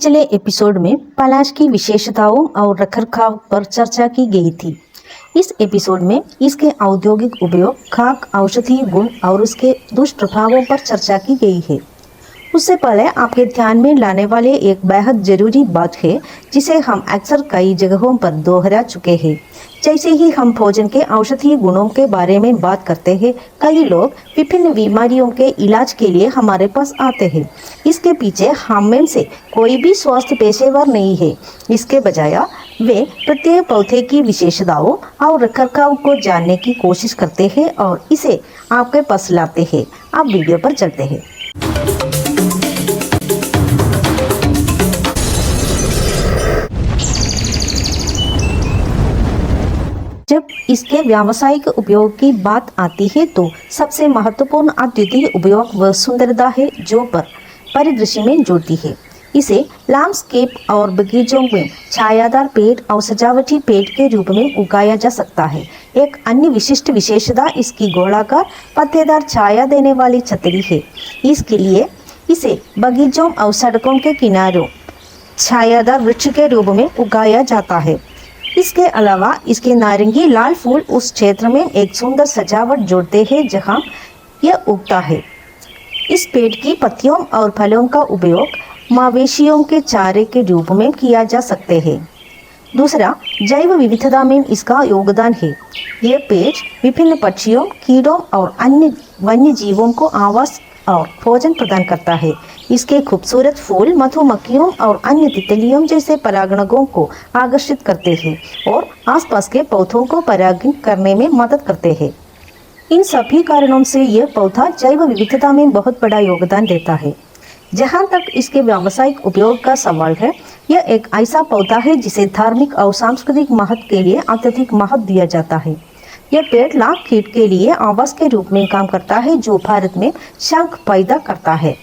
पिछले एपिसोड में पलाश की विशेषताओं और रखरखाव पर चर्चा की गई थी। इस एपिसोड में इसके औद्योगिक उपयोग, खाक, औषधीय गुण और उसके दुष्प्रभावों पर चर्चा की गई है। उससे पहले आपके ध्यान में लाने वाले एक बेहद जरूरी बात है जिसे हम अक्सर कई जगहों पर दोहरा चुके हैं। जैसे ही हम भोजन के औषधीय गुणों के बारे में बात करते हैं, कई लोग विभिन्न बीमारियों के इलाज के लिए हमारे पास आते हैं। इसके पीछे हम में से कोई भी स्वास्थ्य पेशेवर नहीं है। इसके बजाय वे प्रत्येक पौधे की विशेषताओं और रखरखाव को जानने की कोशिश करते हैं और इसे आपके पास लाते हैं। आप वीडियो पर चलते हैं। जब इसके व्यावसायिक उपयोग की बात आती है तो सबसे महत्वपूर्ण अद्वितीय उपयोग वह सुंदरता है जो परिदृश्य में जुड़ती है। इसे लैंडस्केप और बगीचों में छायादार पेड़ और सजावटी पेड़ के रूप में उगाया जा सकता है। एक अन्य विशिष्ट विशेषता इसकी गोलाकार पत्तेदार छाया देने वाली छतरी है। इसके लिए इसे बगीचों और सड़कों के किनारों छायादार वृक्ष के रूप में उगाया जाता है। इसके अलावा इसके नारंगी लाल फूल उस क्षेत्र में एक सुंदर सजावट जोड़ते हैं जहां यह उगता है। इस पेड़ की पत्तियों और फलों का उपयोग मवेशियों के चारे के रूप में किया जा सकते हैं। दूसरा, जैव विविधता में इसका योगदान है। यह पेड़ विभिन्न पक्षियों, कीड़ों और अन्य वन्य जीवों को आवास और भोजन प्रदान करता है। इसके खूबसूरत फूल मधुमक्खियों और अन्य तितलियों जैसे परागणकों को आकर्षित करते हैं और आसपास के पौधों को परागित करने में मदद करते हैं। इन सभी कारणों से यह पौधा जैव विविधता में बहुत बड़ा योगदान देता है। जहाँ तक इसके व्यावसायिक उपयोग का सवाल है, यह एक ऐसा पौधा है जिसे धार्मिक और सांस्कृतिक महत्व के लिए अत्यधिक महत्व दिया जाता है। यह पेड़ लाख कीट के लिए आवास के रूप में काम करता है जो भारत में शंख पैदा करता है।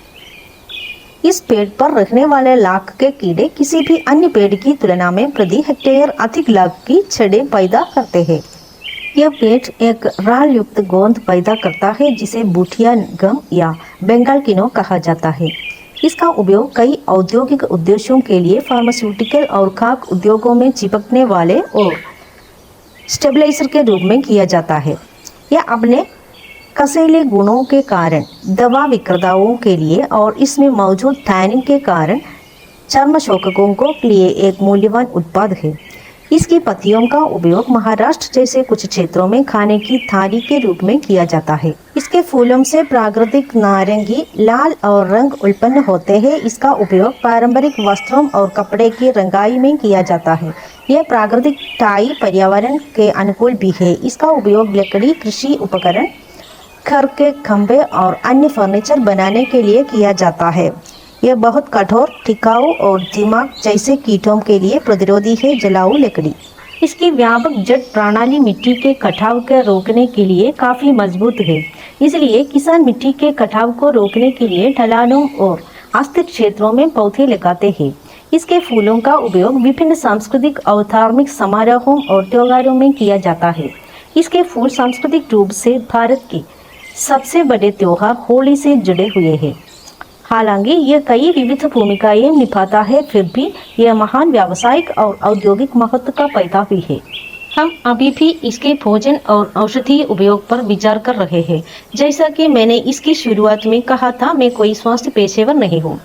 इस पेड़ पर रहने वाले लाख के कीड़े किसी भी अन्य पेड़ की तुलना में प्रति हेक्टेयर अधिक लाख की छड़ें पैदा करते हैं। यह पेड़ एक राल युक्त गोंद पैदा करता है जिसे बूटिया गम या बंगाल किनो कहा जाता है। इसका उपयोग कई औद्योगिक उद्देश्यों के लिए फार्मास्यूटिकल और खाक उद्योगों में चिपकने वाले और स्टेबलाइजर के रूप में किया जाता है। यह अपने कसैले गुणों के कारण दवा विक्रेताओं के लिए और इसमें मौजूद टैनिन के कारण चर्म शोधकों के लिए एक मूल्यवान उत्पाद है। इसकी पत्तियों का उपयोग महाराष्ट्र जैसे कुछ क्षेत्रों में खाने की थाली के रूप में किया जाता है। इसके फूलों से प्राकृतिक नारंगी, लाल और रंग उत्पन्न होते हैं। इसका उपयोग पारंपरिक वस्त्रों और कपड़े की रंगाई में किया जाता है। यह प्राकृतिक टाई पर्यावरण के अनुकूल भी है। इसका उपयोग लकड़ी, कृषि उपकरण, घर के खंभे और अन्य फर्नीचर बनाने के लिए किया जाता है। यह बहुत कठोर, टिकाऊ और दिमाग जैसे कीटों के लिए प्रतिरोधी है। जलाऊ लकड़ी। इसकी व्यापक जड़ प्रणाली मिट्टी के कटाव को रोकने के लिए काफ़ी मजबूत है। इसलिए किसान मिट्टी के कटाव को रोकने के लिए ढलानों और आस्थिक क्षेत्रों में पौधे लगाते हैं। इसके फूलों का उपयोग विभिन्न सांस्कृतिक और धार्मिक समारोहों और त्योहारों में किया जाता है। इसके फूल सांस्कृतिक रूप से भारत के सबसे बड़े त्योहार होली से जुड़े हुए हैं। हालांकि यह कई विविध भूमिकाएं निभाता है, फिर भी यह महान व्यावसायिक और औद्योगिक महत्व का पैदा भी है। हम अभी भी इसके भोजन और औषधीय उपयोग पर विचार कर रहे हैं। जैसा कि मैंने इसकी शुरुआत में कहा था, मैं कोई स्वास्थ्य पेशेवर नहीं हूँ।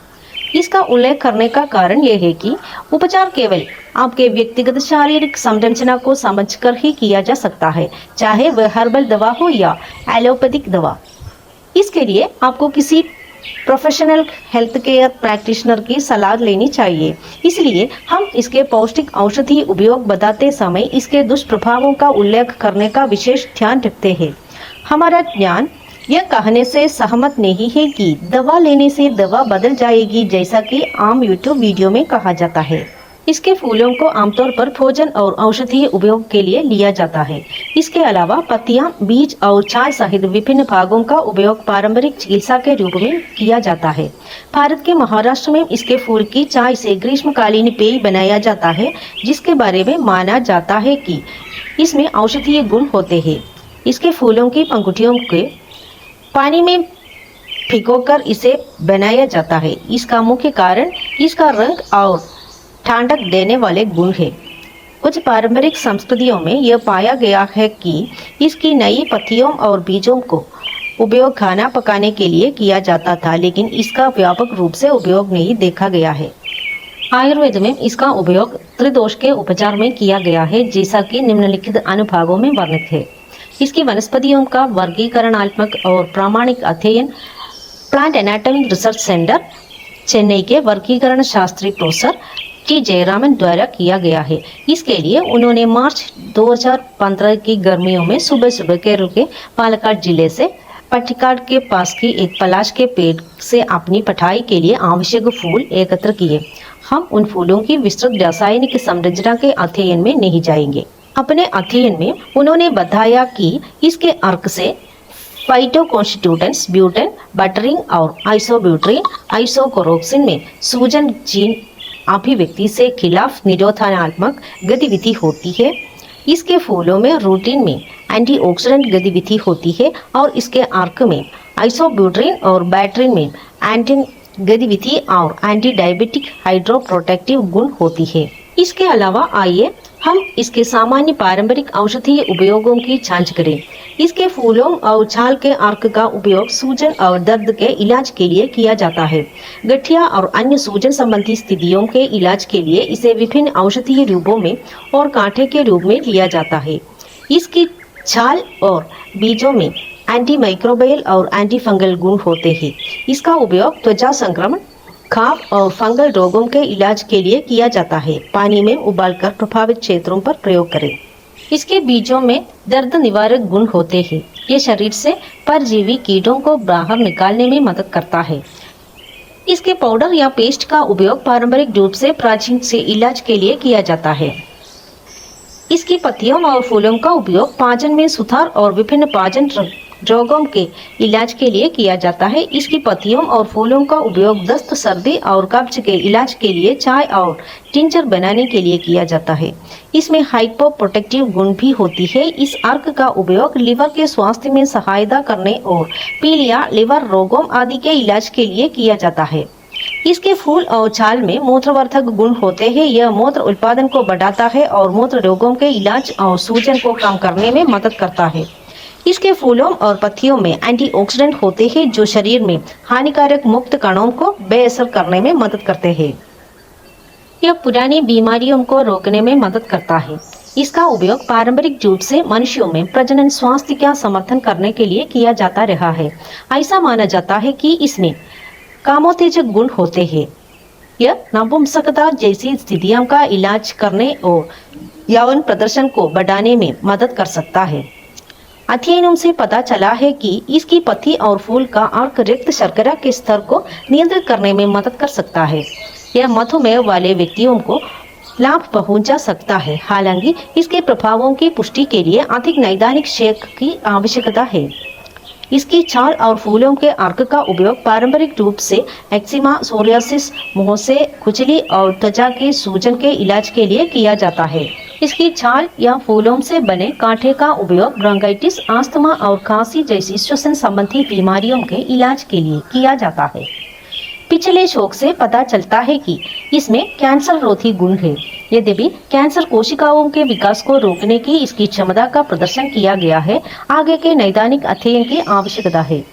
इसका उल्लेख करने का कारण यह है कि उपचार केवल आपके व्यक्तिगत शारीरिक संरचना को समझकर ही किया जा सकता है, चाहे वह हर्बल दवा हो या एलोपैथिक दवा। इसके लिए आपको किसी प्रोफेशनल हेल्थ केयर प्रैक्टिशनर की सलाह लेनी चाहिए। इसलिए हम इसके पौष्टिक औषधीय उपयोग बताते समय इसके दुष्प्रभावों का उल्लेख करने का विशेष ध्यान रखते हैं। हमारा ज्ञान यह कहने से सहमत नहीं है कि दवा लेने से दवा बदल जाएगी, जैसा कि आम यूट्यूब वीडियो में कहा जाता है। इसके फूलों को आमतौर पर भोजन और औषधीय उपयोग के लिए लिया जाता है। इसके अलावा पत्तियां, बीज और छाल सहित विभिन्न भागों का उपयोग पारंपरिक चिकित्सा के रूप में किया जाता है। भारत के महाराष्ट्र में इसके फूल की चाय से ग्रीष्मकालीन पेय बनाया जाता है, जिसके बारे में माना जाता है कि इसमें औषधीय गुण होते हैं। इसके फूलों की पंखुड़ियों के पानी में भिगोकर इसे बनाया जाता है। इसका मुख्य कारण इसका रंग और ठंडक देने वाले गुण है। कुछ पारंपरिक संस्कृतियों में यह पाया गया है कि इसकी नई पत्तियों और बीजों को उपयोग खाना पकाने के लिए किया जाता था, लेकिन इसका व्यापक रूप से उपयोग नहीं देखा गया है। आयुर्वेद में इसका उपयोग त्रिदोष के उपचार में किया गया है, जैसा कि निम्नलिखित अनुभागों में वर्णित है। इसकी वनस्पतियों का वर्गीकरणात्मक और प्रामाणिक अध्ययन plant anatomy research centre Chennai के वर्गीकरण शास्त्री प्रोफेसर टी जयरामन द्वारा किया गया है। इसके लिए उन्होंने मार्च 2015 की गर्मियों में सुबह सुबह केरल के पालक्काड जिले से पट्टिकाड के पास की एक पलाश के पेड़ से अपनी पढ़ाई के लिए आवश्यक फूल एकत्र किए। हम उन फूलों की विस्तृत रासायनिक संरचना के अध्ययन में नहीं जाएंगे। अपने अध्ययन में उन्होंने बताया कि इसके अर्क से फाइटोकॉन्स्टिट्यूटेंट्स ब्यूटेन, बटरिंग और आइसोब्यूट्रीन आइसोकोरोक्सिन में सूजन जीन अभिव्यक्ति से खिलाफ निरोधात्मक गतिविधि होती है। इसके फूलों में रूटीन में एंटीऑक्सीडेंट गतिविधि होती है और इसके अर्क में आइसोब्यूट्रीन और बैटरीन में एंटी गतिविधि और एंटी डायबिटिक हाइड्रोप्रोटेक्टिव गुण होती है। इसके अलावा आइए हम इसके सामान्य पारंपरिक औषधीय उपयोगों की जांच करें। इसके फूलों और छाल के अर्क का उपयोग सूजन और दर्द के इलाज के लिए किया जाता है। गठिया और अन्य सूजन संबंधी स्थितियों के इलाज के लिए इसे विभिन्न औषधीय रूपों में और कांटे के रूप में लिया जाता है। इसकी छाल और बीजों में एंटी माइक्रोबियल और एंटी फंगल गुण होते हैं। इसका उपयोग त्वचा संक्रमण, खाप और फंगल रोगों के इलाज के लिए किया जाता है। पानी में उबालकर प्रभावित क्षेत्रों पर प्रयोग करें। इसके बीजों में दर्द निवारक गुण होते हैं। ये शरीर से परजीवी कीटों को बाहर निकालने में मदद करता है। इसके पाउडर या पेस्ट का उपयोग पारंपरिक रूप से प्राचीन से इलाज के लिए किया जाता है। इसकी पत्तियों और फूलों का उपयोग पाचन में सुधार और विभिन्न पाचन रोगों के इलाज के लिए किया जाता है। इसकी पत्तियों और फूलों का उपयोग दस्त, सर्दी और कब्ज के इलाज के लिए चाय और टिंचर बनाने के लिए किया जाता है। इसमें हाइपोप्रोटेक्टिव गुण भी होती है। इस अर्क का उपयोग लिवर के स्वास्थ्य में सहायता करने और पीलिया, लिवर रोगों आदि के इलाज के लिए किया जाता है। इसके फूल और छाल में मूत्रवर्धक गुण होते हैं। यह मूत्र उत्पादन को बढ़ाता है और मूत्र रोगों के इलाज और सूजन को कम करने में मदद करता है। इसके फूलों और पत्तियों में एंटीऑक्सीडेंट होते हैं जो शरीर में हानिकारक मुक्त कणों को बेअसर करने में मदद करते हैं। यह पुरानी बीमारियों को रोकने में मदद करता है। इसका उपयोग पारंपरिक रूप से मनुष्यों में प्रजनन स्वास्थ्य का समर्थन करने के लिए किया जाता रहा है। ऐसा माना जाता है कि इसमें कामोत्तेजक गुण होते हैं। यह नपुंसकता जैसी स्थितियों का इलाज करने और यौन प्रदर्शन को बढ़ाने में मदद कर सकता है। अध्ययनों से पता चला है कि इसकी पत्ती और फूल का अर्क रक्त शर्करा के स्तर को नियंत्रित करने में मदद कर सकता है। यह मधुमेह वाले व्यक्तियों को लाभ पहुंचा सकता है। हालांकि इसके प्रभावों की पुष्टि के लिए अधिक नैदानिक शेक की आवश्यकता है। इसकी छाल और फूलों के अर्क का उपयोग पारंपरिक रूप से एक्जिमा, सोरियासिस, मुंहसे खुजली और त्वचा के सूजन के इलाज के लिए किया जाता है। इसकी छाल या फूलों से बने कांटे का उपयोग ब्रोंकाइटिस, अस्थमा और खांसी जैसी श्वसन संबंधी बीमारियों के इलाज के लिए किया जाता है। पिछले शोध से पता चलता है कि इसमें कैंसर रोधी गुण है। यद्यपि कैंसर कोशिकाओं के विकास को रोकने की इसकी क्षमता का प्रदर्शन किया गया है, आगे के नैदानिक अध्ययन की आवश्यकता है।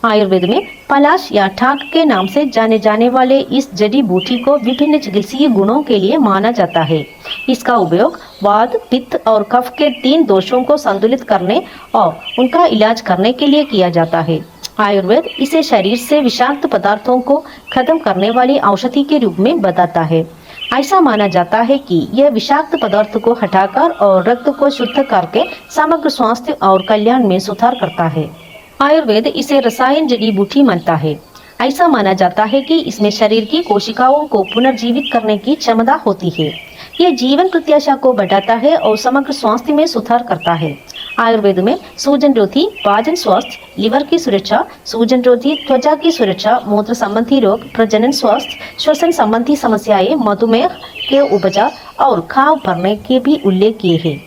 आयुर्वेद में पलाश या ठाक के नाम से जाने जाने वाले इस जड़ी बूटी को विभिन्न चिकित्सीय गुणों के लिए माना जाता है। इसका उपयोग वात, पित्त और कफ के 3 दोषों को संतुलित करने और उनका इलाज करने के लिए किया जाता है। आयुर्वेद इसे शरीर से विषाक्त पदार्थों को खत्म करने वाली औषधि के रूप में बताता है। ऐसा माना जाता है कि यह विषाक्त पदार्थ को हटाकर और रक्त को शुद्ध करके समग्र स्वास्थ्य और कल्याण में सुधार करता है। आयुर्वेद इसे रसायन जड़ी बूटी मानता है। ऐसा माना जाता है कि इसमें शरीर की कोशिकाओं को पुनर्जीवित करने की क्षमता होती है। यह जीवन प्रत्याशा को बढ़ाता है और समग्र स्वास्थ्य में सुधार करता है। आयुर्वेद में सूजन रोधी, पाचन स्वास्थ्य, लिवर की सुरक्षा, सूजन रोधी, त्वचा की सुरक्षा, मूत्र संबंधी रोग, प्रजनन स्वास्थ्य, श्वसन संबंधी समस्याएं, मधुमेह के उपचार और घाव भरने के भी उल्लेख किए हैं।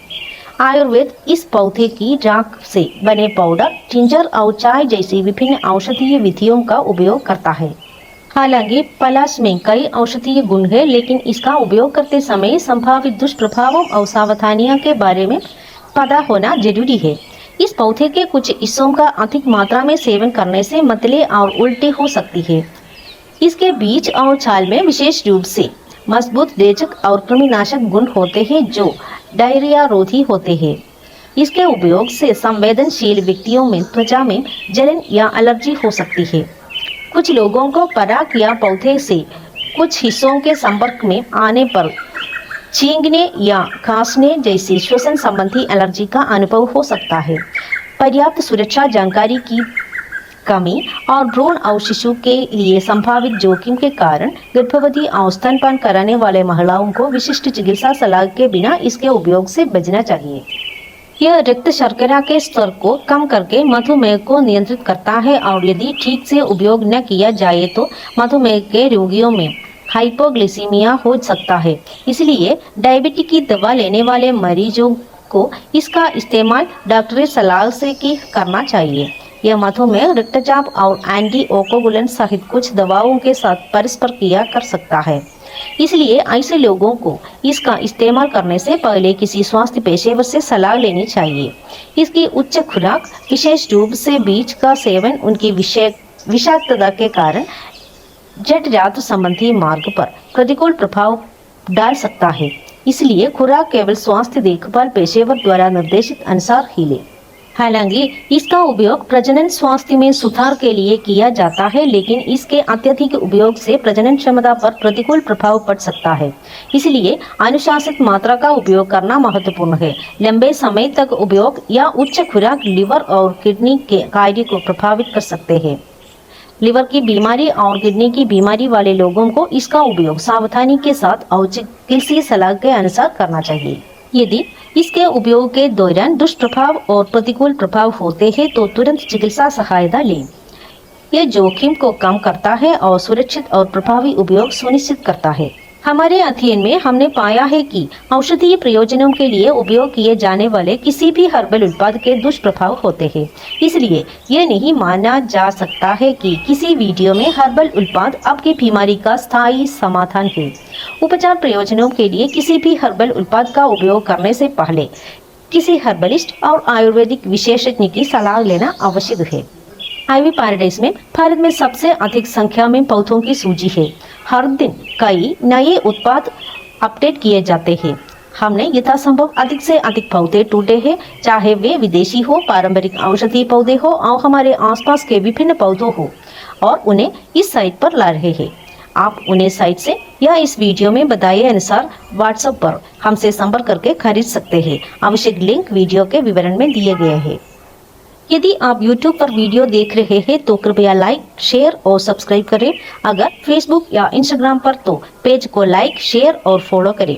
आयुर्वेद इस पौधे की राख से बने पाउडर, जिंजर और चाय जैसी विभिन्न औषधीय विधियों का उपयोग करता है। हालांकि पलाश में कई औषधीय गुण है, लेकिन इसका उपयोग करते समय संभावित दुष्प्रभावों और सावधानियों के बारे में पता होना जरूरी है। इस पौधे के कुछ हिस्सों का अधिक मात्रा में सेवन करने से मतले और उल्टी हो सकती है। इसके बीज और छाल में विशेष रूप से मजबूत रेचक और कृमिनाशक गुण होते हैं जो डायरिया रोधी होते हैं। इसके उपयोग से संवेदनशील व्यक्तियों में त्वचा में जलन या एलर्जी हो सकती है। कुछ लोगों को पराग या पौधे से कुछ हिस्सों के संपर्क में आने पर छींकने या खांसने जैसी श्वसन संबंधी एलर्जी का अनुभव हो सकता है। पर्याप्त सुरक्षा जानकारी की कमी और भ्रूण और शिशु के लिए संभावित जोखिम के कारण गर्भवती और स्तनपान कराने वाले महिलाओं को विशिष्ट चिकित्सा सलाह के बिना इसके उपयोग से बचना चाहिए। यह रक्त शर्करा के स्तर को कम करके मधुमेह को नियंत्रित करता है और यदि ठीक से उपयोग न किया जाए तो मधुमेह के रोगियों में हाइपोग्लिसीमिया हो सकता है। इसलिए डायबिटीज की दवा लेने वाले मरीजों को इसका इस्तेमाल डॉक्टरी सलाह से करना चाहिए। यह मधुमेह, रक्तचाप और एंटीकोगुलेंट सहित कुछ दवाओं के साथ परस्पर क्रिया कर सकता है। इसलिए ऐसे लोगों को इसका इस्तेमाल करने से पहले किसी स्वास्थ्य पेशेवर से सलाह लेनी चाहिए। इसकी उच्च खुराक, विशेष रूप से बीज का सेवन, उनकी विषाक्तता के कारण जठरांत्र संबंधी मार्ग पर प्रतिकूल प्रभाव डाल सकता है। इसलिए खुराक केवल स्वास्थ्य देखभाल पेशेवर द्वारा निर्देशित अनुसार ही लें। हालांकि इसका उपयोग प्रजनन स्वास्थ्य में सुधार के लिए किया जाता है, लेकिन इसके अत्यधिक उपयोग से प्रजनन क्षमता पर प्रतिकूल प्रभाव पड़ सकता है। इसलिए अनुशासित मात्रा का उपयोग करना महत्वपूर्ण है। लंबे समय तक उपयोग या उच्च खुराक लिवर और किडनी के कार्य को प्रभावित कर सकते हैं। लिवर की बीमारी और किडनी की बीमारी वाले लोगों को इसका उपयोग सावधानी के साथ और चिकित्सीय सलाह के अनुसार करना चाहिए। यदि इसके उपयोग के दौरान दुष्प्रभाव और प्रतिकूल प्रभाव होते हैं तो तुरंत चिकित्सा सहायता लें। यह जोखिम को कम करता है और सुरक्षित और प्रभावी उपयोग सुनिश्चित करता है। हमारे अध्ययन में हमने पाया है कि औषधीय प्रयोजनों के लिए उपयोग किए जाने वाले किसी भी हर्बल उत्पाद के दुष्प्रभाव होते हैं। इसलिए यह नहीं माना जा सकता है कि किसी वीडियो में हर्बल उत्पाद आपकी बीमारी का स्थायी समाधान है। उपचार प्रयोजनों के लिए किसी भी हर्बल उत्पाद का उपयोग करने से पहले किसी हर्बलिस्ट और आयुर्वेदिक विशेषज्ञ की सलाह लेना आवश्यक है। आईवी पैराडाइज में भारत में सबसे अधिक संख्या में पौधों की सूची है। हर दिन कई नए उत्पाद अपडेट किए जाते हैं। हमने यथासंभव अधिक से अधिक पौधे ढूंढे हैं, चाहे वे विदेशी हो, पारंपरिक औषधीय पौधे हो और हमारे आसपास के विभिन्न पौधों हो, और उन्हें इस साइट पर ला रहे हैं। आप उन्हें साइट से या इस वीडियो में बताए अनुसार व्हाट्सएप पर हमसे संपर्क करके खरीद सकते हैं। आवश्यक लिंक वीडियो के विवरण में दिए गए हैं। यदि आप YouTube पर वीडियो देख रहे हैं तो कृपया लाइक, शेयर और सब्सक्राइब करें। अगर Facebook या Instagram पर तो पेज को लाइक, शेयर और फॉलो करें।